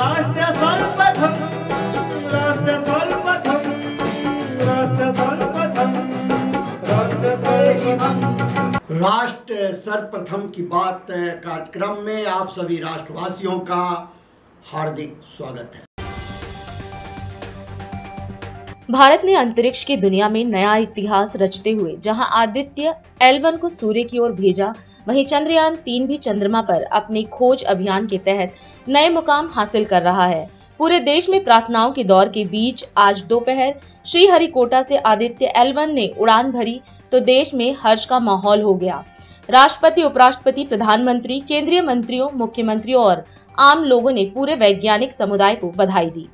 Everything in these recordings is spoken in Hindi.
राष्ट्र सर्वप्रथम, राष्ट्र सर्वप्रथम, राष्ट्र सर्वप्रथम, राष्ट्र सर्वप्रथम। राष्ट्र सर्वप्रथम की बात कार्यक्रम में आप सभी राष्ट्रवासियों का हार्दिक स्वागत है। भारत ने अंतरिक्ष की दुनिया में नया इतिहास रचते हुए जहां आदित्य L1 को सूर्य की ओर भेजा, वहीं चंद्रयान 3 भी चंद्रमा पर अपने खोज अभियान के तहत नए मुकाम हासिल कर रहा है। पूरे देश में प्रार्थनाओं के दौर के बीच आज दोपहर श्रीहरिकोटा से आदित्य L1 ने उड़ान भरी तो देश में हर्ष का माहौल हो गया। राष्ट्रपति, उपराष्ट्रपति, प्रधानमंत्री, केंद्रीय मंत्रियों, मुख्यमंत्रियों और आम लोगों ने पूरे वैज्ञानिक समुदाय को बधाई दी।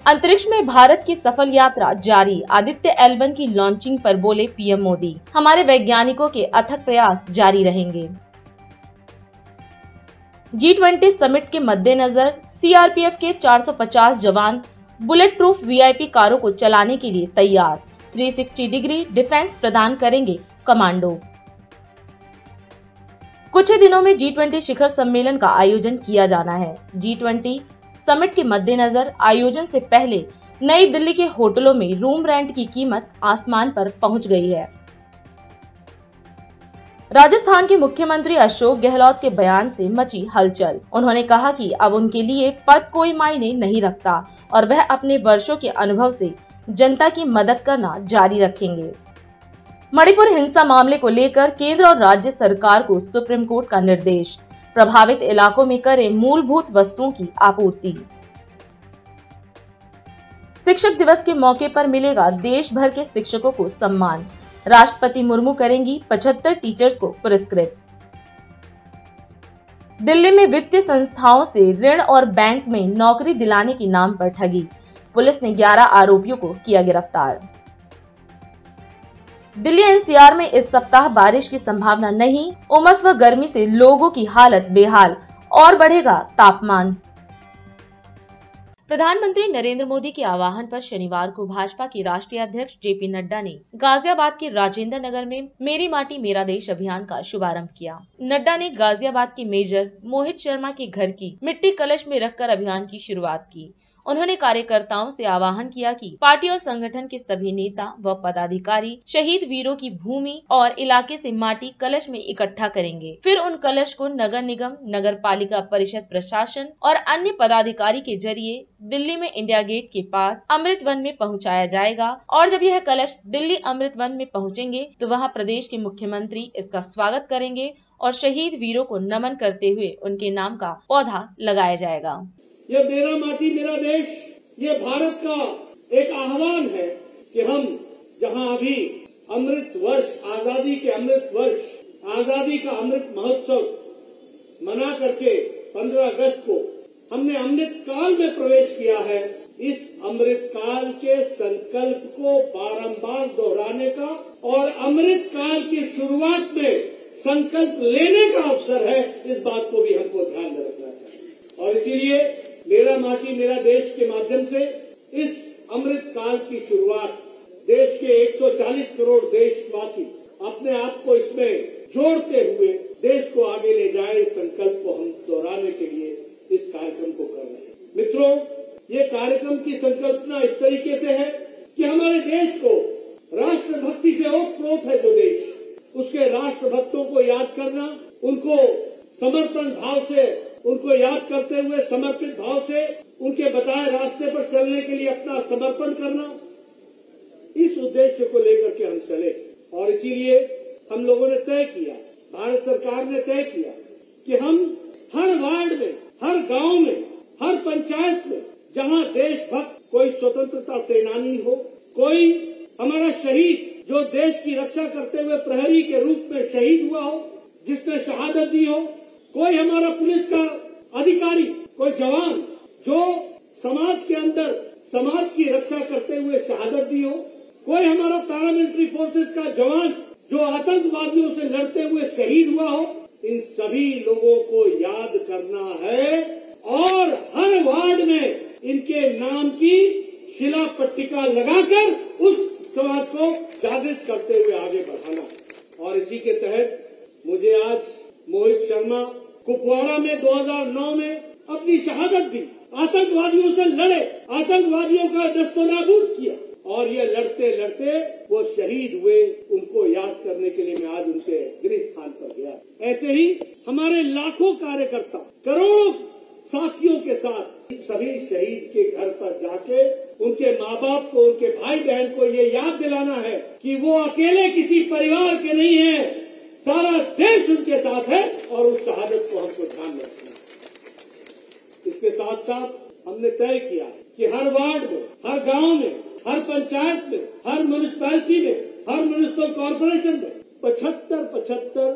अंतरिक्ष में भारत की सफल यात्रा जारी, आदित्य L1 की लॉन्चिंग पर बोले पीएम मोदी, हमारे वैज्ञानिकों के अथक प्रयास जारी रहेंगे। G20 समिट के मद्देनजर सीआरपीएफ के 450 जवान बुलेट प्रूफ वीआईपी कारों को चलाने के लिए तैयार, 360 डिग्री डिफेंस प्रदान करेंगे कमांडो। कुछ ही दिनों में G20 शिखर सम्मेलन का आयोजन किया जाना है। G20 समिट के मद्देनजर आयोजन से पहले नई दिल्ली के होटलों में रूम रेंट की कीमत आसमान पर पहुंच गई है। राजस्थान के मुख्यमंत्री अशोक गहलोत के बयान से मची हलचल। उन्होंने कहा कि अब उनके लिए पद कोई मायने नहीं रखता और वह अपने वर्षों के अनुभव से जनता की मदद करना जारी रखेंगे। मणिपुर हिंसा मामले को लेकर केंद्र और राज्य सरकार को सुप्रीम कोर्ट का निर्देश, प्रभावित इलाकों में करें मूलभूत वस्तुओं की आपूर्ति। शिक्षक दिवस के मौके पर मिलेगा देश भर के शिक्षकों को सम्मान, राष्ट्रपति मुर्मू करेंगी 75 टीचर्स को पुरस्कृत। दिल्ली में वित्तीय संस्थाओं से ऋण और बैंक में नौकरी दिलाने के नाम पर ठगी, पुलिस ने 11 आरोपियों को किया गिरफ्तार। दिल्ली एनसीआर में इस सप्ताह बारिश की संभावना नहीं, उमस व गर्मी से लोगों की हालत बेहाल और बढ़ेगा तापमान। प्रधानमंत्री नरेंद्र मोदी के आह्वान पर शनिवार को भाजपा के राष्ट्रीय अध्यक्ष जेपी नड्डा ने गाजियाबाद के राजेंद्र नगर में मेरी माटी मेरा देश अभियान का शुभारंभ किया। नड्डा ने गाजियाबाद के मेजर मोहित शर्मा के घर की मिट्टी कलश में रखकर अभियान की शुरुआत की। उन्होंने कार्यकर्ताओं से आह्वान किया कि पार्टी और संगठन के सभी नेता व पदाधिकारी शहीद वीरों की भूमि और इलाके से माटी कलश में इकट्ठा करेंगे। फिर उन कलश को नगर निगम, नगर पालिका परिषद प्रशासन और अन्य पदाधिकारी के जरिए दिल्ली में इंडिया गेट के पास अमृत वन में पहुंचाया जाएगा और जब यह कलश दिल्ली अमृत वन में पहुंचेंगे तो वहां प्रदेश के मुख्यमंत्री इसका स्वागत करेंगे और शहीद वीरों को नमन करते हुए उनके नाम का पौधा लगाया जाएगा। ये मेरा माटी मेरा देश, ये भारत का एक आह्वान है कि हम जहां अभी अमृत वर्ष, आजादी के अमृत वर्ष, आजादी का अमृत महोत्सव मना करके 15 अगस्त को हमने अमृत काल में प्रवेश किया है, इस अमृत काल के संकल्प को बारंबार दोहराने का और अमृत काल की शुरुआत में संकल्प लेने का अवसर है, इस बात को भी हमको ध्यान में रखना चाहिए। और इसीलिए मेरा माटी मेरा देश के माध्यम से इस अमृत काल की शुरुआत देश के 140 करोड़ देशवासी अपने आप को इसमें जोड़ते हुए देश को आगे ले जाए, इस संकल्प को हम दोहराने के लिए इस कार्यक्रम को कर रहे हैं। मित्रों, ये कार्यक्रम की संकल्पना इस तरीके से है कि हमारे देश को राष्ट्रभक्ति से ओतप्रोत है जो देश, उसके राष्ट्रभक्तों को याद करना, उनको समर्पण भाव से, उनको याद करते हुए समर्पित भाव से उनके बताए रास्ते पर चलने के लिए अपना समर्पण करना, इस उद्देश्य को लेकर के हम चले। और इसीलिए हम लोगों ने तय किया, भारत सरकार ने तय किया कि हम हर वार्ड में, हर गांव में, हर पंचायत में जहां देशभक्त, कोई स्वतंत्रता सेनानी हो, कोई हमारा शहीद जो देश की रक्षा करते हुए प्रहरी के रूप में शहीद हुआ हो, जिसने शहादत दी हो, कोई हमारा पुलिस का अधिकारी, कोई जवान जो समाज के अंदर समाज की रक्षा करते हुए शहादत दी हो, कोई हमारा पैरामिलिट्री फोर्सेस का जवान जो आतंकवादियों से लड़ते हुए शहीद हुआ हो, इन सभी लोगों को याद करना है और हर वार्ड में इनके नाम की शिला पट्टिका लगाकर उस समाज को जागृत करते हुए आगे बढ़ाना। और इसी के तहत मुझे आज मोहित शर्मा कुपवाड़ा में 2000 2009 में अपनी शहादत दी, आतंकवादियों से लड़े, आतंकवादियों का दस्तनाबूद किया और ये लड़ते लड़ते वो शहीद हुए। उनको याद करने के लिए मैं आज उनके गृह स्थान पर गया। ऐसे ही हमारे लाखों कार्यकर्ता, करोड़ों साथियों के साथ सभी शहीद के घर पर जाके उनके माँ बाप को, उनके भाई बहन को ये याद दिलाना है कि वो अकेले किसी परिवार के नहीं है, सारा देश उनके साथ है और उस शहादत को हमको ध्यान में रखना है। इसके साथ साथ हमने तय किया कि हर वार्ड में, हर गांव में, हर पंचायत में, हर म्यूनिसिपैलिटी में, हर म्यूनिसिपल कॉर्पोरेशन में 75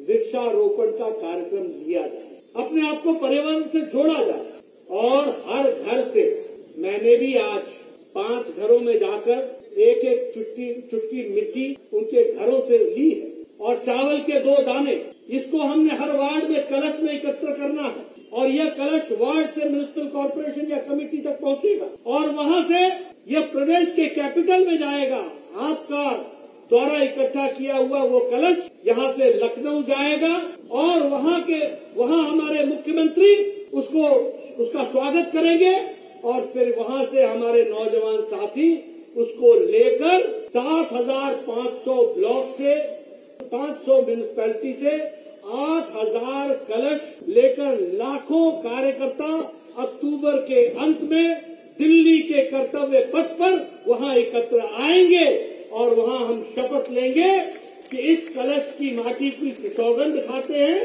वृक्षारोपण का कार्यक्रम लिया जाए, अपने आप को पर्यावरण से जोड़ा जाए और हर घर से, मैंने भी आज 5 घरों में जाकर एक चुटकी मिट्टी उनके घरों से ली है और चावल के 2 दाने, इसको हमने हर वार्ड में कलश में एकत्र करना है और यह कलश वार्ड से म्युनिसिपल कॉर्पोरेशन या कमेटी तक पहुंचेगा और वहां से यह प्रदेश के कैपिटल में जाएगा। आपका द्वारा इकट्ठा किया हुआ वो कलश यहाँ से लखनऊ जाएगा और वहाँ हमारे मुख्यमंत्री उसका स्वागत करेंगे और फिर वहाँ से हमारे नौजवान साथी उसको लेकर 7,500 ब्लॉक से, 500 म्यूनिसिपैलिटी से 8,000 कलश लेकर लाखों कार्यकर्ता अक्टूबर के अंत में दिल्ली के कर्तव्य पथ पर वहाँ एकत्र आएंगे और वहाँ हम शपथ लेंगे कि इस कलश की माटी की सौगंध खाते हैं,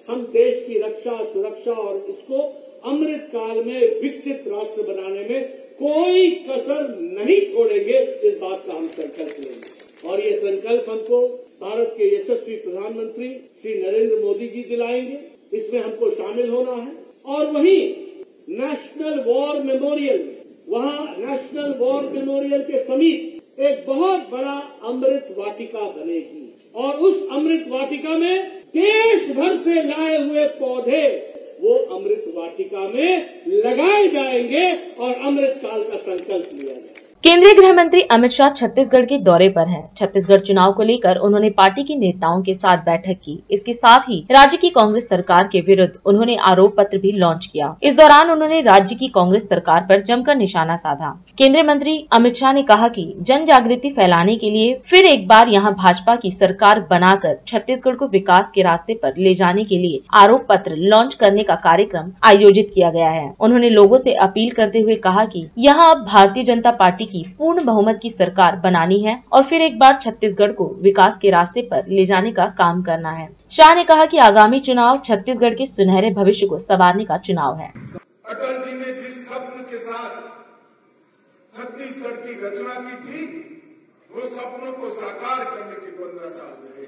हम देश की रक्षा, सुरक्षा और इसको अमृत काल में विकसित राष्ट्र बनाने में कोई कसर नहीं छोड़ेंगे। इस बात का हम संकल्प लेंगे और ये संकल्प हमको भारत के यशस्वी प्रधानमंत्री श्री नरेंद्र मोदी जी दिलाएंगे। इसमें हमको शामिल होना है और वहीं नेशनल वॉर मेमोरियल, वहाँ नेशनल वॉर मेमोरियल के समीप एक बहुत बड़ा अमृत वाटिका बनेगी और उस अमृत वाटिका में देश भर से लाए हुए पौधे वो अमृत वाटिका में लगाए जाएंगे और अमृत काल का संकल्प लिया जाएगा। केंद्रीय गृह मंत्री अमित शाह छत्तीसगढ़ के दौरे पर हैं। छत्तीसगढ़ चुनाव को लेकर उन्होंने पार्टी के नेताओं के साथ बैठक की। इसके साथ ही राज्य की कांग्रेस सरकार के विरुद्ध उन्होंने आरोप पत्र भी लॉन्च किया। इस दौरान उन्होंने राज्य की कांग्रेस सरकार पर जमकर निशाना साधा। केंद्रीय मंत्री अमित शाह ने कहा कि जन जागृति फैलाने के लिए फिर एक बार यहां भाजपा की सरकार बनाकर छत्तीसगढ़ को विकास के रास्ते पर ले जाने के लिए आरोप पत्र लॉन्च करने का कार्यक्रम आयोजित किया गया है। उन्होंने लोगों से अपील करते हुए कहा कि यहां अब भारतीय जनता पार्टी की पूर्ण बहुमत की सरकार बनानी है और फिर एक बार छत्तीसगढ़ को विकास के रास्ते पर ले जाने का काम करना है। शाह ने कहा कि आगामी चुनाव छत्तीसगढ़ के सुनहरे भविष्य को संवारने का चुनाव है। अटल जी ने जिस सपन के साथ छत्तीसगढ़ की रचना की थी, वो सपनों को साकार करने के 15 साल रहे।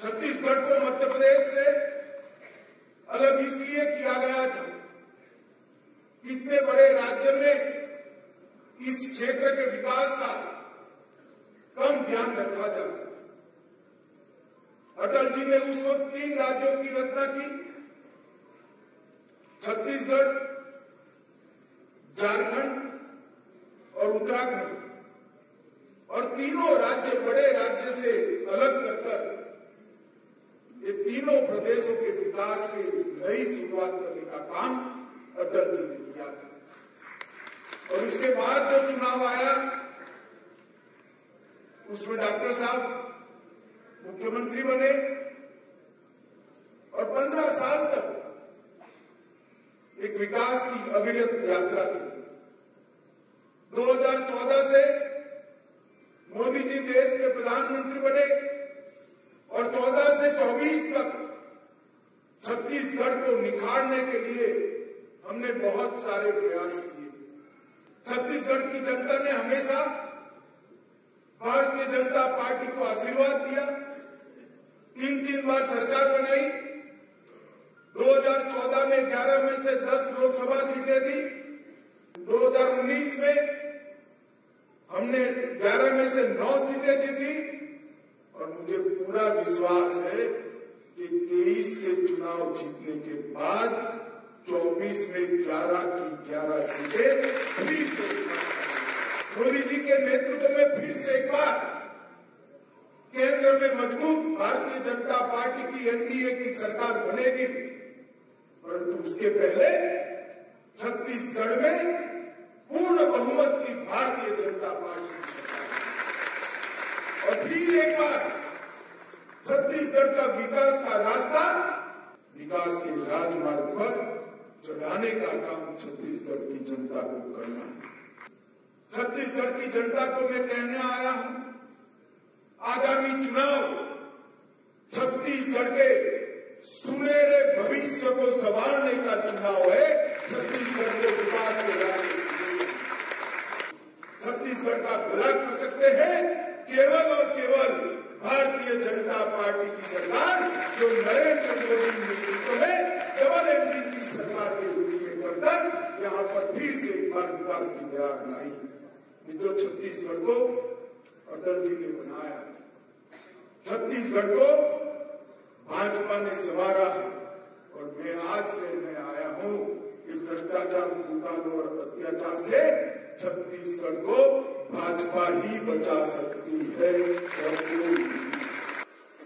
छत्तीसगढ़ को मध्य प्रदेश से अलग इसलिए किया गया था, इतने बड़े राज्य में इस क्षेत्र के विकास का कम ध्यान रखा जाता था। अटल जी ने उस वक्त 3 राज्यों की रचना की, छत्तीसगढ़, झारखंड और उत्तराखंड, और तीनों राज्य बड़े राज्य से अलग कर ये तीनों प्रदेशों के विकास की नई शुरुआत करने का काम अटल जी ने किया था। और उसके बाद जो चुनाव आया उसमें डॉक्टर साहब मुख्यमंत्री बने और 15 साल तक एक विकास की अविरत यात्रा चली। 2014 से मोदी जी देश के प्रधानमंत्री बने और 14 से 24 तक छत्तीसगढ़ को निखारने के लिए हमने बहुत सारे प्रयास किए। छत्तीसगढ़ की जनता ने हमेशा भारतीय जनता पार्टी को आशीर्वाद दिया, 3 बार सरकार बनाई। 2014 में 11 में से 10 लोकसभा सीटें दी। 2019 में हमने 11 में से 9 सीटें जीती और मुझे पूरा विश्वास है कि 23 के चुनाव जीतने के बाद 24 में 11 की 11 सीटें फिर से मोदी जी के नेतृत्व में फिर से एक बार केंद्र में मजबूत भारतीय जनता पार्टी की एनडीए की सरकार बनेगी परंतु उसके पहले छत्तीसगढ़ में पूर्ण बहुमत की भारतीय जनता पार्टी की सरकार है। और फिर एक बार छत्तीसगढ़ का विकास का रास्ता विकास के राजमार्ग पर चढ़ाने का काम छत्तीसगढ़ की जनता को करना है। छत्तीसगढ़ की जनता को मैं कहने आया हूं, आगामी चुनाव छत्तीसगढ़ के सुनहरे भविष्य को संभालने का चुनाव है। छत्तीसगढ़ के विकास के रास्ते छत्तीसगढ़ का भला कर सकते हैं केवल और केवल भारतीय जनता पार्टी की सरकार, जो नरेंद्र मोदी नेतृत्व में डबल इंजन की सरकार के रूप में बनकर यहाँ पर फिर से एक बार विकास की बयान लाई। मित्रों, छत्तीसगढ़ को अटल जी ने बनाया, छत्तीसगढ़ को भाजपा ने संवारा और मैं आज कहने आया हूं कि भ्रष्टाचार, घोटालों और अत्याचार से छत्तीसगढ़ को भाजपा ही बचा सकती है।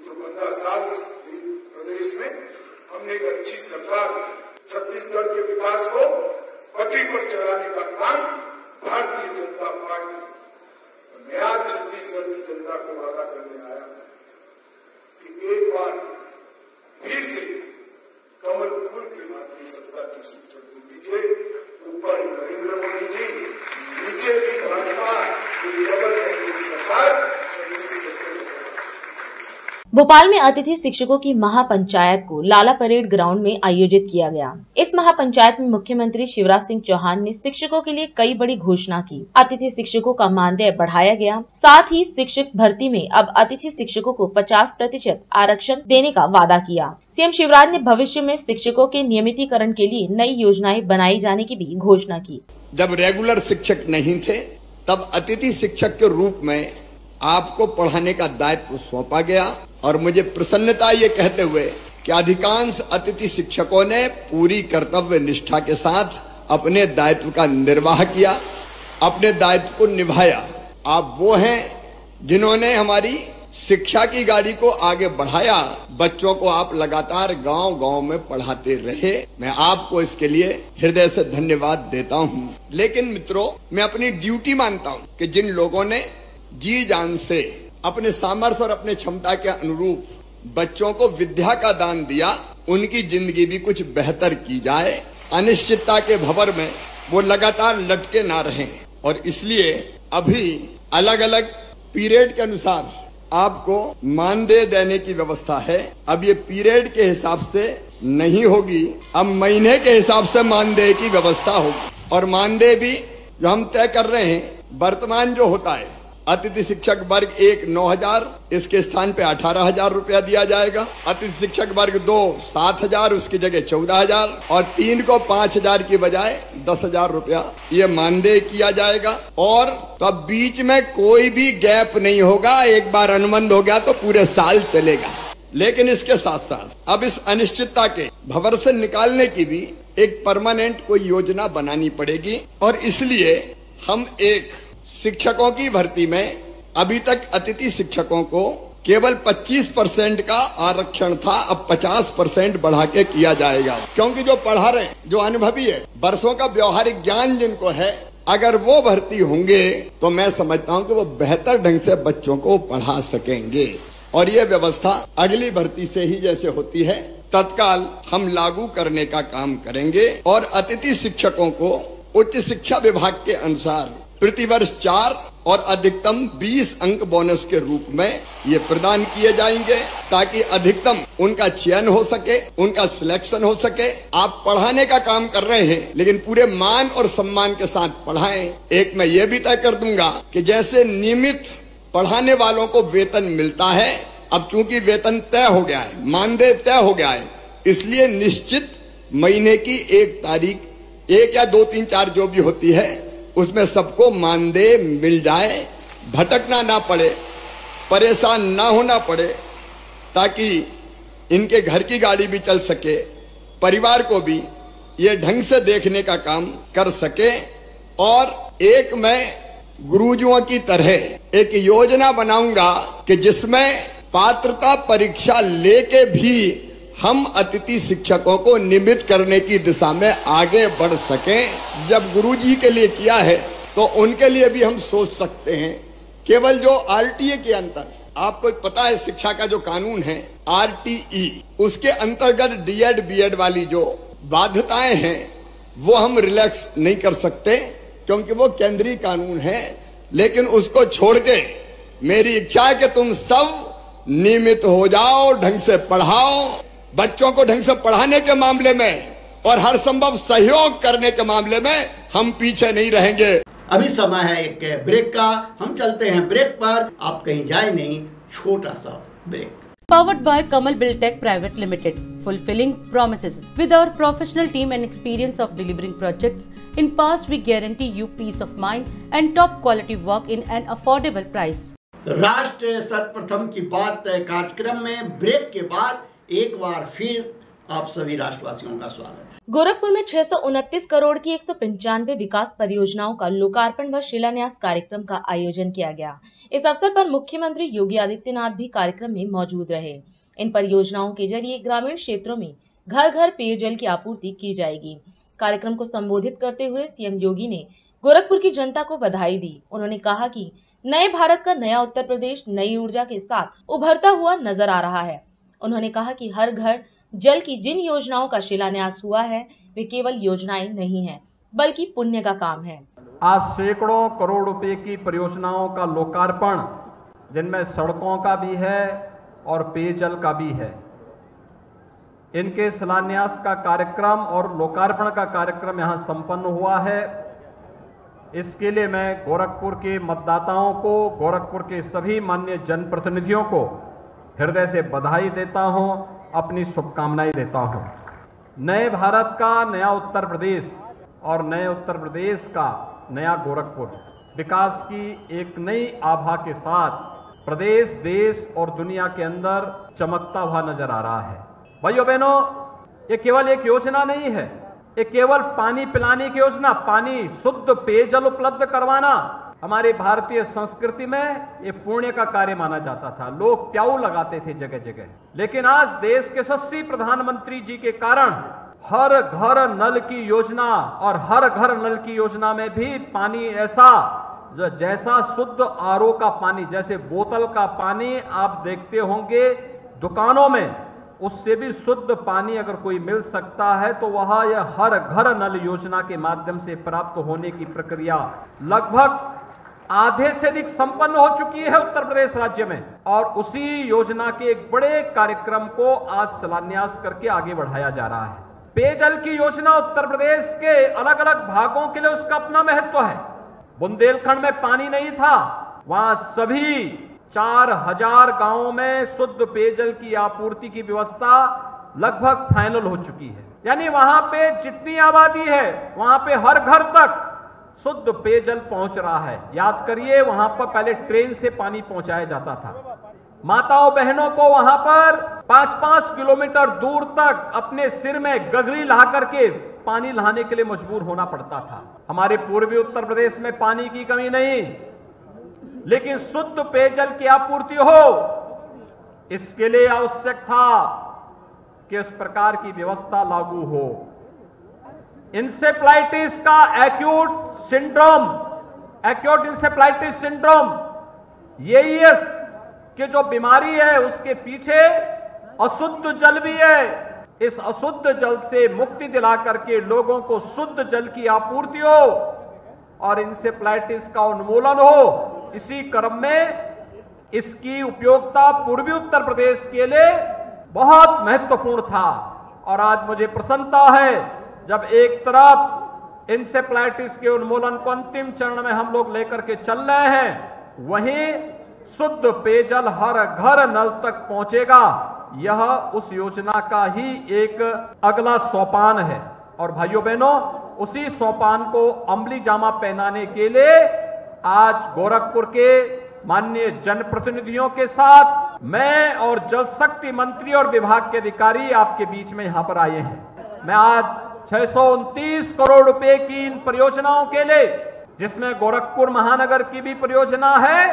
15 साल इस प्रदेश में हमने एक अच्छी सरकार, छत्तीसगढ़ के विकास को पटरी पर चलाने का काम भारतीय जनता पार्टी। मैं आज छत्तीसगढ़ की जनता को वादा करने आया कि एक बार फिर से कमल फूल के हाथ में सत्ता की स्वीकृति दीजिए। ऊपर नरेंद्र मोदी जी, नीचे भी भाजपा की डबल इंजन की सरकार। भोपाल में अतिथि शिक्षकों की महापंचायत को लाला परेड ग्राउंड में आयोजित किया गया। इस महापंचायत में मुख्यमंत्री शिवराज सिंह चौहान ने शिक्षकों के लिए कई बड़ी घोषणा की। अतिथि शिक्षकों का मानदेय बढ़ाया गया, साथ ही शिक्षक भर्ती में अब अतिथि शिक्षकों को 50% आरक्षण देने का वादा किया। सीएम शिवराज ने भविष्य में शिक्षकों के नियमितीकरण के लिए नई योजनाएं बनाई जाने की भी घोषणा की। जब रेगुलर शिक्षक नहीं थे, तब अतिथि शिक्षक के रूप में आपको पढ़ाने का दायित्व सौंपा गया और मुझे प्रसन्नता ये कहते हुए कि अधिकांश अतिथि शिक्षकों ने पूरी कर्तव्य निष्ठा के साथ अपने दायित्व का निर्वाह किया, अपने दायित्व को निभाया। आप वो हैं जिन्होंने हमारी शिक्षा की गाड़ी को आगे बढ़ाया। बच्चों को आप लगातार गांव-गांव में पढ़ाते रहे। मैं आपको इसके लिए हृदय से धन्यवाद देता हूं। लेकिन मित्रों, मैं अपनी ड्यूटी मानता हूं कि जिन लोगों ने जी जान से अपने सामर्थ्य और अपने क्षमता के अनुरूप बच्चों को विद्या का दान दिया, उनकी जिंदगी भी कुछ बेहतर की जाए। अनिश्चितता के भंवर में वो लगातार लटके ना रहें और इसलिए अभी अलग अलग पीरियड के अनुसार आपको मानदेय देने की व्यवस्था है। अब ये पीरियड के हिसाब से नहीं होगी, अब महीने के हिसाब से मानदेय की व्यवस्था होगी। और मानदेय भी जो हम तय कर रहे हैं, वर्तमान जो होता है, अतिथि शिक्षक वर्ग 1 9,000, इसके स्थान पे 18,000 रुपया दिया जाएगा। अतिथि शिक्षक वर्ग 2 7,000, उसकी जगह 14,000 और 3 को 5,000 की बजाय 10,000 रुपया ये मानदेय किया जाएगा। और तो अब बीच में कोई भी गैप नहीं होगा, एक बार अनुबंध हो गया तो पूरे साल चलेगा। लेकिन इसके साथ साथ अब इस अनिश्चितता के भंवर से निकालने की भी एक परमानेंट कोई योजना बनानी पड़ेगी और इसलिए हम एक शिक्षकों की भर्ती में अभी तक अतिथि शिक्षकों को केवल 25% का आरक्षण था, अब 50% बढ़ा के किया जाएगा। क्योंकि जो पढ़ा रहे, जो अनुभवी है, वर्षों का व्यवहारिक ज्ञान जिनको है, अगर वो भर्ती होंगे तो मैं समझता हूं कि वो बेहतर ढंग से बच्चों को पढ़ा सकेंगे। और ये व्यवस्था अगली भर्ती से ही जैसे होती है तत्काल हम लागू करने का काम करेंगे। और अतिथि शिक्षकों को उच्च शिक्षा विभाग के अनुसार प्रतिवर्ष 4 और अधिकतम 20 अंक बोनस के रूप में ये प्रदान किए जाएंगे ताकि अधिकतम उनका चयन हो सके, उनका सिलेक्शन हो सके। आप पढ़ाने का काम कर रहे हैं लेकिन पूरे मान और सम्मान के साथ पढ़ाएं। एक मैं ये भी तय कर दूंगा कि जैसे नियमित पढ़ाने वालों को वेतन मिलता है, अब चूंकि वेतन तय हो गया है, मानदेय तय हो गया है, इसलिए निश्चित महीने की 1 तारीख 1 या 2 3 4 जो भी होती है उसमें सबको मानदेय मिल जाए, भटकना ना पड़े, परेशान ना होना पड़े, ताकि इनके घर की गाड़ी भी चल सके, परिवार को भी ये ढंग से देखने का काम कर सके। और एक मैं गुरुजियों की तरह एक योजना बनाऊंगा कि जिसमें पात्रता परीक्षा लेके भी हम अतिथि शिक्षकों को नियमित करने की दिशा में आगे बढ़ सकें। जब गुरुजी के लिए किया है तो उनके लिए भी हम सोच सकते हैं। केवल जो आरटीए के अंतर, आपको पता है शिक्षा का जो कानून है आरटीई, उसके अंतर्गत डीएड बीएड वाली जो बाध्यताएं हैं वो हम रिलैक्स नहीं कर सकते क्योंकि वो केंद्रीय कानून है। लेकिन उसको छोड़ के मेरी इच्छा है कि तुम सब नियमित हो जाओ, ढंग से पढ़ाओ, बच्चों को ढंग से पढ़ाने के मामले में और हर संभव सहयोग करने के मामले में हम पीछे नहीं रहेंगे। अभी समय है एक ब्रेक का, हम चलते हैं ब्रेक पर। आप कहीं जाए नहीं, छोटा सा break. Powered by Kamal Buildtech Private Limited, fulfilling promises. With our professional team and experience of delivering projects, in past we guarantee you peace of mind and top quality work in an affordable price. राष्ट्र सर्वप्रथम की बात कार्यक्रम में ब्रेक के बाद एक बार फिर आप सभी राष्ट्रवासियों का स्वागत है। गोरखपुर में 629 करोड़ की 195 विकास परियोजनाओं का लोकार्पण व शिलान्यास कार्यक्रम का आयोजन किया गया। इस अवसर पर मुख्यमंत्री योगी आदित्यनाथ भी कार्यक्रम में मौजूद रहे। इन परियोजनाओं के जरिए ग्रामीण क्षेत्रों में घर घर पेयजल की आपूर्ति की जाएगी। कार्यक्रम को संबोधित करते हुए सीएम योगी ने गोरखपुर की जनता को बधाई दी। उन्होंने कहा कि नए भारत का नया उत्तर प्रदेश नई ऊर्जा के साथ उभरता हुआ नजर आ रहा है। उन्होंने कहा कि हर घर जल की जिन योजनाओं का शिलान्यास हुआ है वे केवल योजनाएं नहीं हैं, बल्कि पुण्य का काम है। आज सैकड़ों करोड़ रुपए की परियोजनाओं का लोकार्पण, जिनमें सड़कों का भी है और पेयजल का भी है, इनके शिलान्यास का कार्यक्रम और लोकार्पण का कार्यक्रम यहां संपन्न हुआ है। इसके लिए मैं गोरखपुर के मतदाताओं को, गोरखपुर के सभी माननीय जनप्रतिनिधियों को हृदय से बधाई देता हूं, अपनी शुभकामनाएं देता हूं। नए भारत का नया उत्तर प्रदेश और नए उत्तर प्रदेश का नया गोरखपुर विकास की एक नई आभा के साथ प्रदेश, देश और दुनिया के अंदर चमकता हुआ नजर आ रहा है। भाइयों बहनों, ये केवल एक योजना नहीं है, ये केवल पानी पिलाने की योजना, पानी शुद्ध पेयजल उपलब्ध करवाना हमारी भारतीय संस्कृति में ये पुण्य का कार्य माना जाता था। लोग प्याऊ लगाते थे जगह जगह, लेकिन आज देश के यशस्वी प्रधानमंत्री जी के कारण हर घर नल की योजना और हर घर नल की योजना में भी पानी ऐसा जैसा शुद्ध आरओ का पानी, जैसे बोतल का पानी आप देखते होंगे दुकानों में, उससे भी शुद्ध पानी अगर कोई मिल सकता है तो वह यह हर घर नल योजना के माध्यम से प्राप्त होने की प्रक्रिया लगभग आधे से अधिक संपन्न हो चुकी है उत्तर प्रदेश राज्य में। और उसी योजना के एक बड़े कार्यक्रम को आज शिलान्यास करके आगे बढ़ाया जा रहा है। पेयजल की योजना उत्तर प्रदेश के अलग अलग भागों के लिए उसका अपना महत्व है। बुंदेलखंड में पानी नहीं था, वहां सभी 4000 गांवों में शुद्ध पेयजल की आपूर्ति की व्यवस्था लगभग फाइनल हो चुकी है। यानी वहां पे जितनी आबादी है वहां पे हर घर तक शुद्ध पेयजल पहुंच रहा है। याद करिए, वहां पर पहले ट्रेन से पानी पहुंचाया जाता था। माताओं बहनों को वहां पर 5-5 किलोमीटर दूर तक अपने सिर में गगरी ला करके पानी लाने के लिए मजबूर होना पड़ता था। हमारे पूर्वी उत्तर प्रदेश में पानी की कमी नहीं, लेकिन शुद्ध पेयजल की आपूर्ति हो, इसके लिए आवश्यक था कि इस प्रकार की व्यवस्था लागू हो। इंसेफ्लाइटिस का एक्यूट इंसेफ्लाइटिस सिंड्रोम, एईएस की जो बीमारी है उसके पीछे अशुद्ध जल भी है। इस अशुद्ध जल से मुक्ति दिला करके लोगों को शुद्ध जल की आपूर्ति हो और इंसेफ्लाइटिस का उन्मूलन हो, इसी क्रम में इसकी उपयोगिता पूर्वी उत्तर प्रदेश के लिए बहुत महत्वपूर्ण था। और आज मुझे प्रसन्नता है जब एक तरफ इंसेफ्लाइटिस के उन्मूलन को अंतिम चरण में हम लोग लेकर के चल रहे हैं, वहीं शुद्ध पेयजल हर घर नल तक पहुंचेगा। यह उस योजना का ही एक अगला सोपान है। और भाइयों बहनों, उसी सोपान को अमली जामा पहनाने के लिए आज गोरखपुर के माननीय जनप्रतिनिधियों के साथ मैं और जल शक्ति मंत्री और विभाग के अधिकारी आपके बीच में यहां पर आए हैं। मैं आज 629 करोड़ रुपए की इन परियोजनाओं के लिए, जिसमें गोरखपुर महानगर की भी परियोजना है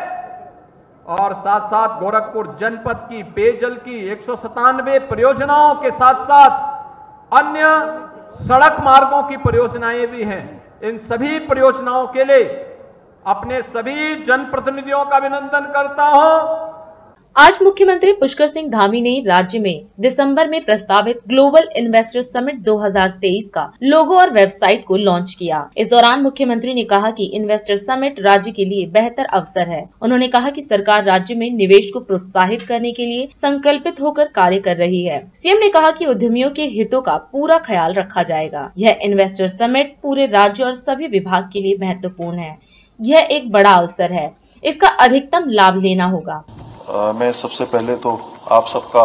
और साथ साथ गोरखपुर जनपद की पेयजल की 197 परियोजनाओं के साथ साथ अन्य सड़क मार्गों की परियोजनाएं भी हैं। इन सभी परियोजनाओं के लिए अपने सभी जनप्रतिनिधियों का अभिनंदन करता हूं। आज मुख्यमंत्री पुष्कर सिंह धामी ने राज्य में दिसंबर में प्रस्तावित ग्लोबल इन्वेस्टर समिट 2023 का लोगो और वेबसाइट को लॉन्च किया। इस दौरान मुख्यमंत्री ने कहा कि इन्वेस्टर समिट राज्य के लिए बेहतर अवसर है। उन्होंने कहा कि सरकार राज्य में निवेश को प्रोत्साहित करने के लिए संकल्पित होकर कार्य कर रही है। सीएम ने कहा कि उद्यमियों के हितों का पूरा ख्याल रखा जाएगा। यह इन्वेस्टर समिट पूरे राज्य और सभी विभाग के लिए महत्वपूर्ण है। यह एक बड़ा अवसर है, इसका अधिकतम लाभ लेना होगा। मैं सबसे पहले तो आप सबका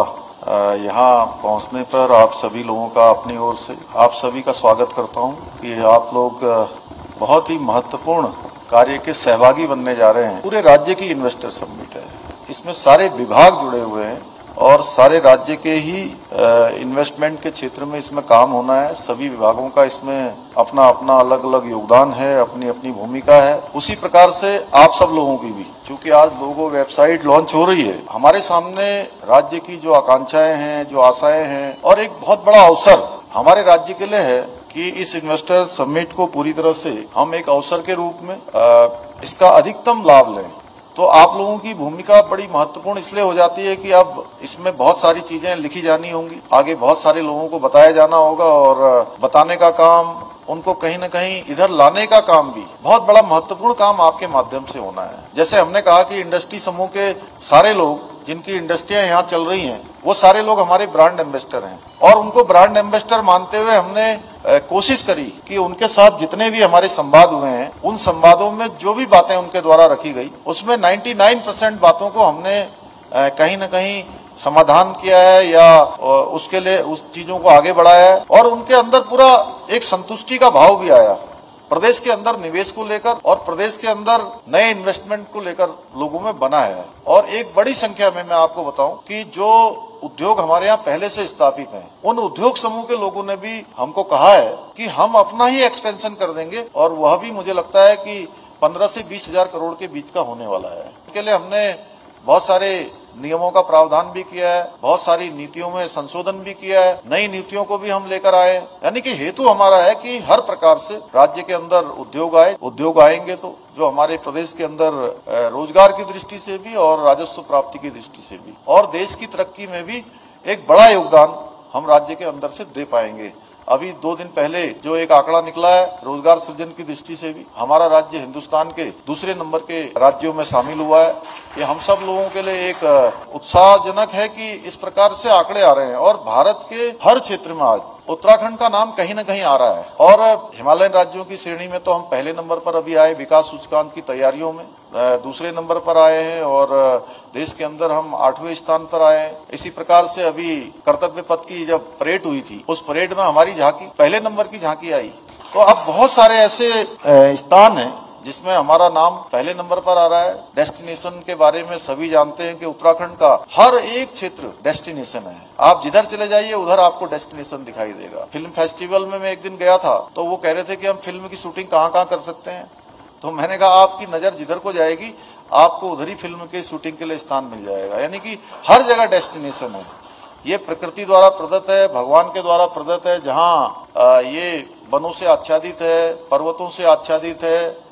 यहाँ पहुँचने पर आप सभी लोगों का अपनी ओर से आप सभी का स्वागत करता हूँ कि आप लोग बहुत ही महत्वपूर्ण कार्य के सहभागी बनने जा रहे हैं। पूरे राज्य की इन्वेस्टर समिट है, इसमें सारे विभाग जुड़े हुए हैं और सारे राज्य के ही इन्वेस्टमेंट के क्षेत्र में इसमें काम होना है। सभी विभागों का इसमें अपना अपना अलग अलग योगदान है, अपनी अपनी भूमिका है। उसी प्रकार से आप सब लोगों की भी, क्योंकि आज लोगो वेबसाइट लॉन्च हो रही है, हमारे सामने राज्य की जो आकांक्षाएं हैं, जो आशाएं हैं और एक बहुत बड़ा अवसर हमारे राज्य के लिए है कि इस इन्वेस्टर समिट को पूरी तरह से हम एक अवसर के रूप में इसका अधिकतम लाभ लें। तो आप लोगों की भूमिका बड़ी महत्वपूर्ण इसलिए हो जाती है कि अब इसमें बहुत सारी चीजें लिखी जानी होंगी, आगे बहुत सारे लोगों को बताया जाना होगा और बताने का काम, उनको कहीं न कहीं इधर लाने का काम भी बहुत बड़ा महत्वपूर्ण काम आपके माध्यम से होना है। जैसे हमने कहा कि इंडस्ट्री समूह के सारे लोग जिनकी इंडस्ट्रियां यहाँ चल रही हैं, वो सारे लोग हमारे ब्रांड एम्बेसडर हैं और उनको ब्रांड एम्बेसडर मानते हुए हमने कोशिश करी कि उनके साथ जितने भी हमारे संवाद हुए हैं, उन संवादों में जो भी बातें उनके द्वारा रखी गई, उसमें 99% बातों को हमने कहीं न कहीं समाधान किया है या उसके लिए उस चीजों को आगे बढ़ाया है और उनके अंदर पूरा एक संतुष्टि का भाव भी आया प्रदेश के अंदर निवेश को लेकर और प्रदेश के अंदर नए इन्वेस्टमेंट को लेकर लोगों में बना है। और एक बड़ी संख्या में मैं आपको बताऊं कि जो उद्योग हमारे यहाँ पहले से स्थापित हैं, उन उद्योग समूह के लोगों ने भी हमको कहा है कि हम अपना ही एक्सपेंशन कर देंगे और वह भी मुझे लगता है कि 15 से 20 हजार करोड़ के बीच का होने वाला है। इसके लिए हमने बहुत सारे नियमों का प्रावधान भी किया है, बहुत सारी नीतियों में संशोधन भी किया है, नई नीतियों को भी हम लेकर आए। यानी कि हेतु हमारा है कि हर प्रकार से राज्य के अंदर उद्योग आए। उद्योग आएंगे तो जो हमारे प्रदेश के अंदर रोजगार की दृष्टि से भी और राजस्व प्राप्ति की दृष्टि से भी और देश की तरक्की में भी एक बड़ा योगदान हम राज्य के अंदर से दे पाएंगे। अभी 2 दिन पहले जो एक आंकड़ा निकला है, रोजगार सृजन की दृष्टि से भी हमारा राज्य हिंदुस्तान के दूसरे नंबर के राज्यों में शामिल हुआ है। ये हम सब लोगों के लिए एक उत्साहजनक है कि इस प्रकार से आंकड़े आ रहे हैं और भारत के हर क्षेत्र में आज उत्तराखंड का नाम कहीं न कहीं आ रहा है। और हिमालयन राज्यों की श्रेणी में तो हम पहले नंबर पर अभी आए, विकास सूचकांक की तैयारियों में दूसरे नंबर पर आए हैं और देश के अंदर हम 8वें स्थान पर आए हैं। इसी प्रकार से अभी कर्तव्य पथ की जब परेड हुई थी, उस परेड में हमारी झांकी पहले नंबर की झांकी आई। तो अब बहुत सारे ऐसे स्थान हैं जिसमें हमारा नाम पहले नंबर पर आ रहा है। डेस्टिनेशन के बारे में सभी जानते हैं कि उत्तराखंड का हर एक क्षेत्र डेस्टिनेशन है। आप जिधर चले जाइए उधर आपको डेस्टिनेशन दिखाई देगा। फिल्म फेस्टिवल में मैं एक दिन गया था तो वो कह रहे थे कि हम फिल्म की शूटिंग कहाँ कर सकते हैं, तो मैंने कहा आपकी नजर जिधर को जाएगी आपको उधर ही फिल्म के शूटिंग के लिए स्थान मिल जाएगा। यानी कि हर जगह डेस्टिनेशन है। ये प्रकृति द्वारा प्रदत्त है, भगवान के द्वारा प्रदत्त है। जहाँ ये वनों से आच्छादित है, पर्वतों से आच्छादित है,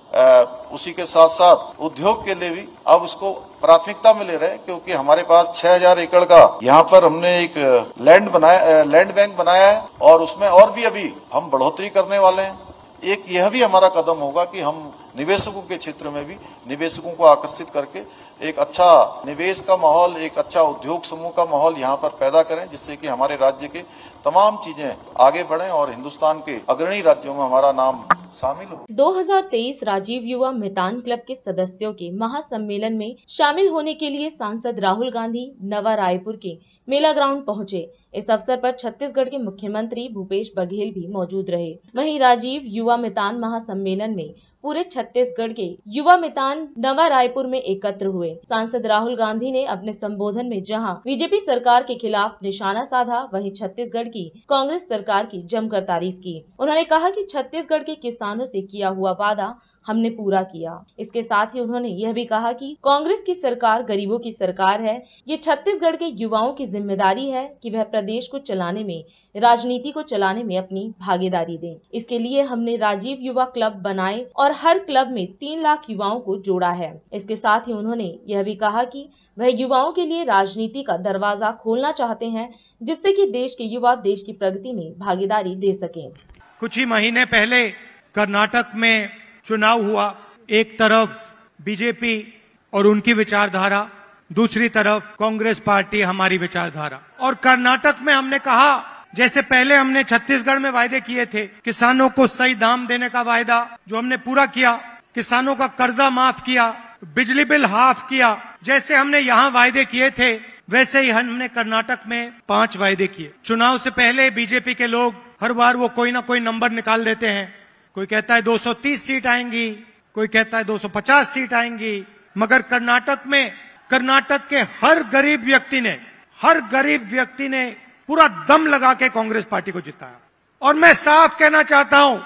उसी के साथ साथ उद्योग के लिए भी अब उसको प्राथमिकता में ले रहे हैं, क्योंकि हमारे पास 6000 एकड़ का यहाँ पर हमने एक लैंड बैंक बनाया है और उसमें और भी अभी हम बढ़ोतरी करने वाले हैं। एक यह भी हमारा कदम होगा कि हम निवेशकों के क्षेत्र में भी निवेशकों को आकर्षित करके एक अच्छा निवेश का माहौल, एक अच्छा उद्योग समूह का माहौल यहाँ पर पैदा करें, जिससे कि हमारे राज्य के तमाम चीजें आगे बढ़ें और हिंदुस्तान के अग्रणी राज्यों में हमारा नाम शामिल हो। 2023 राजीव युवा मितान क्लब के सदस्यों के महासम्मेलन में शामिल होने के लिए सांसद राहुल गांधी नवा रायपुर के मेला ग्राउंड पहुंचे। इस अवसर पर छत्तीसगढ़ के मुख्यमंत्री भूपेश बघेल भी मौजूद रहे। वहीं राजीव युवा मितान महासम्मेलन में पूरे छत्तीसगढ़ के युवा मितान नवा रायपुर में एकत्र हुए। सांसद राहुल गांधी ने अपने संबोधन में जहां बीजेपी सरकार के खिलाफ निशाना साधा, वहीं छत्तीसगढ़ की कांग्रेस सरकार की जमकर तारीफ की। उन्होंने कहा कि छत्तीसगढ़ के किसानों से किया हुआ वादा हमने पूरा किया। इसके साथ ही उन्होंने यह भी कहा कि कांग्रेस की सरकार गरीबों की सरकार है। ये छत्तीसगढ़ के युवाओं की जिम्मेदारी है कि वह प्रदेश को चलाने में, राजनीति को चलाने में अपनी भागीदारी दें। इसके लिए हमने राजीव युवा क्लब बनाए और हर क्लब में 3 लाख युवाओं को जोड़ा है। इसके साथ ही उन्होंने यह भी कहा कि वह युवाओं के लिए राजनीति का दरवाजा खोलना चाहते हैं, जिससे कि देश के युवा देश की प्रगति में भागीदारी दे सकें। कुछ ही महीने पहले कर्नाटक में चुनाव हुआ। एक तरफ बीजेपी और उनकी विचारधारा, दूसरी तरफ कांग्रेस पार्टी हमारी विचारधारा। और कर्नाटक में हमने कहा, जैसे पहले हमने छत्तीसगढ़ में वायदे किए थे, किसानों को सही दाम देने का वायदा जो हमने पूरा किया, किसानों का कर्जा माफ किया, बिजली बिल हाफ किया, जैसे हमने यहाँ वायदे किए थे वैसे ही हमने कर्नाटक में 5 वायदे किए। चुनाव से पहले बीजेपी के लोग हर बार वो कोई ना कोई नंबर निकाल देते हैं। कोई कहता है 230 सीट आएंगी, कोई कहता है 250 सीट आएंगी, मगर कर्नाटक के हर गरीब व्यक्ति ने पूरा दम लगा के कांग्रेस पार्टी को जिताया। और मैं साफ कहना चाहता हूं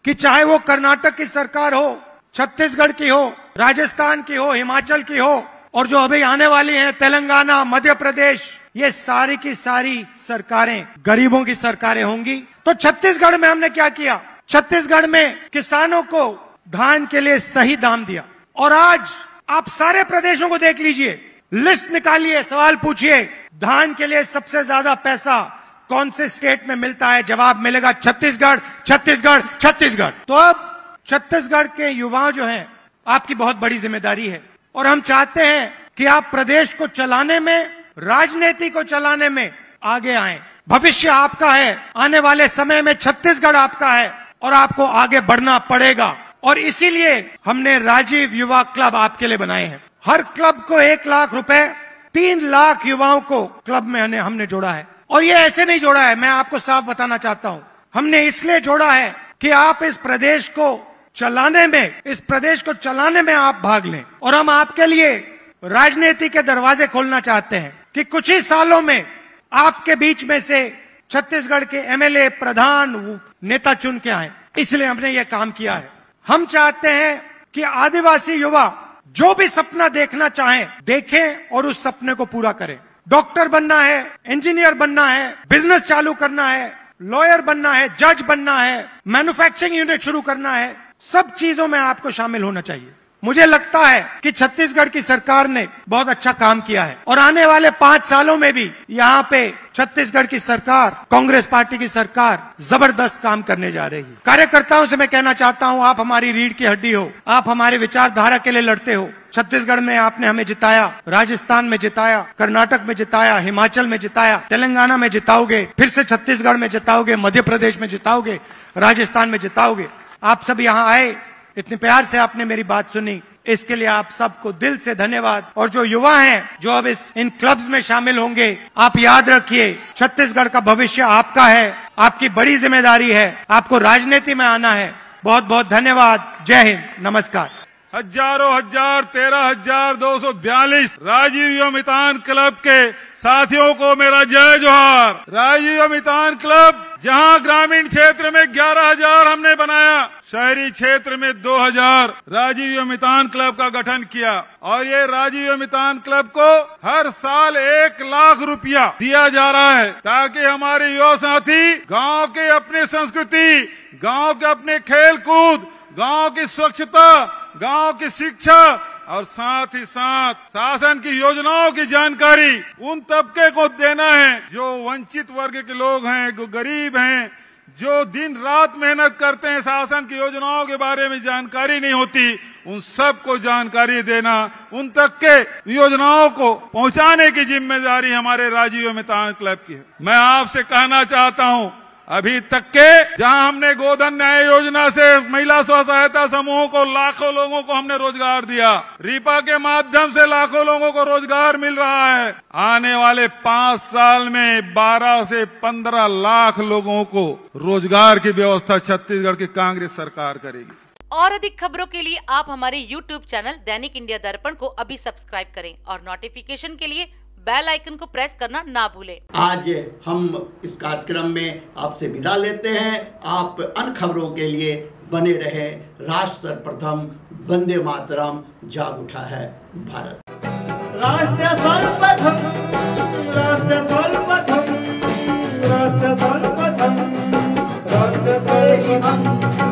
कि चाहे वो कर्नाटक की सरकार हो, छत्तीसगढ़ की हो, राजस्थान की हो, हिमाचल की हो, और जो अभी आने वाली हैं तेलंगाना, मध्य प्रदेश, ये सारी की सारी सरकारें गरीबों की सरकारें होंगी। तो छत्तीसगढ़ में हमने क्या किया? छत्तीसगढ़ में किसानों को धान के लिए सही दाम दिया। और आज आप सारे प्रदेशों को देख लीजिए, लिस्ट निकालिए, सवाल पूछिए, धान के लिए सबसे ज्यादा पैसा कौन से स्टेट में मिलता है? जवाब मिलेगा छत्तीसगढ़, छत्तीसगढ़, छत्तीसगढ़। तो अब छत्तीसगढ़ के युवा जो हैं, आपकी बहुत बड़ी जिम्मेदारी है और हम चाहते हैं कि आप प्रदेश को चलाने में, राजनीति को चलाने में आगे आएं। भविष्य आपका है, आने वाले समय में छत्तीसगढ़ आपका है और आपको आगे बढ़ना पड़ेगा। और इसीलिए हमने राजीव युवा क्लब आपके लिए बनाए हैं। हर क्लब को 1 लाख रुपए, 3 लाख युवाओं को क्लब में हमने जोड़ा है। और ये ऐसे नहीं जोड़ा है, मैं आपको साफ बताना चाहता हूं, हमने इसलिए जोड़ा है कि आप इस प्रदेश को चलाने में आप भाग लें। और हम आपके लिए राजनीति के दरवाजे खोलना चाहते हैं कि कुछ ही सालों में आपके बीच में से छत्तीसगढ़ के एमएलए, प्रधान, नेता चुन के आए। इसलिए हमने ये काम किया है। हम चाहते हैं कि आदिवासी युवा जो भी सपना देखना चाहें, देखें और उस सपने को पूरा करें। डॉक्टर बनना है, इंजीनियर बनना है, बिजनेस चालू करना है, लॉयर बनना है, जज बनना है, मैन्युफैक्चरिंग यूनिट शुरू करना है, सब चीजों में आपको शामिल होना चाहिए। मुझे लगता है कि छत्तीसगढ़ की सरकार ने बहुत अच्छा काम किया है और आने वाले 5 सालों में भी यहाँ पे छत्तीसगढ़ की सरकार, कांग्रेस पार्टी की सरकार जबरदस्त काम करने जा रही है। कार्यकर्ताओं से मैं कहना चाहता हूँ, आप हमारी रीढ़ की हड्डी हो, आप हमारे विचारधारा के लिए लड़ते हो। छत्तीसगढ़ में आपने हमें जिताया, राजस्थान में जिताया, कर्नाटक में जिताया, हिमाचल में जिताया, तेलंगाना में जिताओगे, फिर से छत्तीसगढ़ में जिताओगे, मध्य प्रदेश में जिताओगे, राजस्थान में जिताओगे। आप सब यहाँ आए, इतने प्यार से आपने मेरी बात सुनी, इसके लिए आप सबको दिल से धन्यवाद। और जो युवा हैं, जो अब इन क्लब्स में शामिल होंगे, आप याद रखिए, छत्तीसगढ़ का भविष्य आपका है, आपकी बड़ी जिम्मेदारी है, आपको राजनीति में आना है। बहुत बहुत धन्यवाद। जय हिंद, नमस्कार। हजारों हजार 13,242 राजीव युवा मितान क्लब के साथियों को मेरा जय जोहार। राजीव युवा मितान क्लब जहां ग्रामीण क्षेत्र में 11,000 हमने बनाया, शहरी क्षेत्र में 2,000 राजीव युवा मितान क्लब का गठन किया। और ये राजीव युवा मितान क्लब को हर साल 1 लाख रुपया दिया जा रहा है, ताकि हमारे युवा साथी गांव के अपने संस्कृति, गांव के अपने खेल कूद, गांव की स्वच्छता, गांव की शिक्षा और साथ ही साथ शासन की योजनाओं की जानकारी उन तबके को देना है जो वंचित वर्ग के लोग हैं, जो गरीब हैं, जो दिन रात मेहनत करते हैं, शासन की योजनाओं के बारे में जानकारी नहीं होती, उन सबको जानकारी देना, उन तक के योजनाओं को पहुंचाने की जिम्मेदारी हमारे राजीव युवा मितान क्लब की है। मैं आपसे कहना चाहता हूं, अभी तक के जहां हमने गोधन न्याय योजना से महिला स्व सहायता समूहों को लाखों लोगों को हमने रोजगार दिया, रीपा के माध्यम से लाखों लोगों को रोजगार मिल रहा है। आने वाले 5 साल में 12 से 15 लाख लोगों को रोजगार की व्यवस्था छत्तीसगढ़ की कांग्रेस सरकार करेगी। और अधिक खबरों के लिए आप हमारे YouTube चैनल दैनिक इंडिया दर्पण को अभी सब्सक्राइब करें और नोटिफिकेशन के लिए बेल आइकन को प्रेस करना ना भूलें। आज हम इस कार्यक्रम में आपसे विदा लेते हैं। आप अन्य खबरों के लिए बने रहे। राष्ट्र सर्वप्रथम, वंदे मातरम, जाग उठा है भारत। राष्ट्र सर्वप्रथम, राष्ट्र सर्वप्रथम, राष्ट्र सर्वप्रथम, राष्ट्र सर्वप्रथम।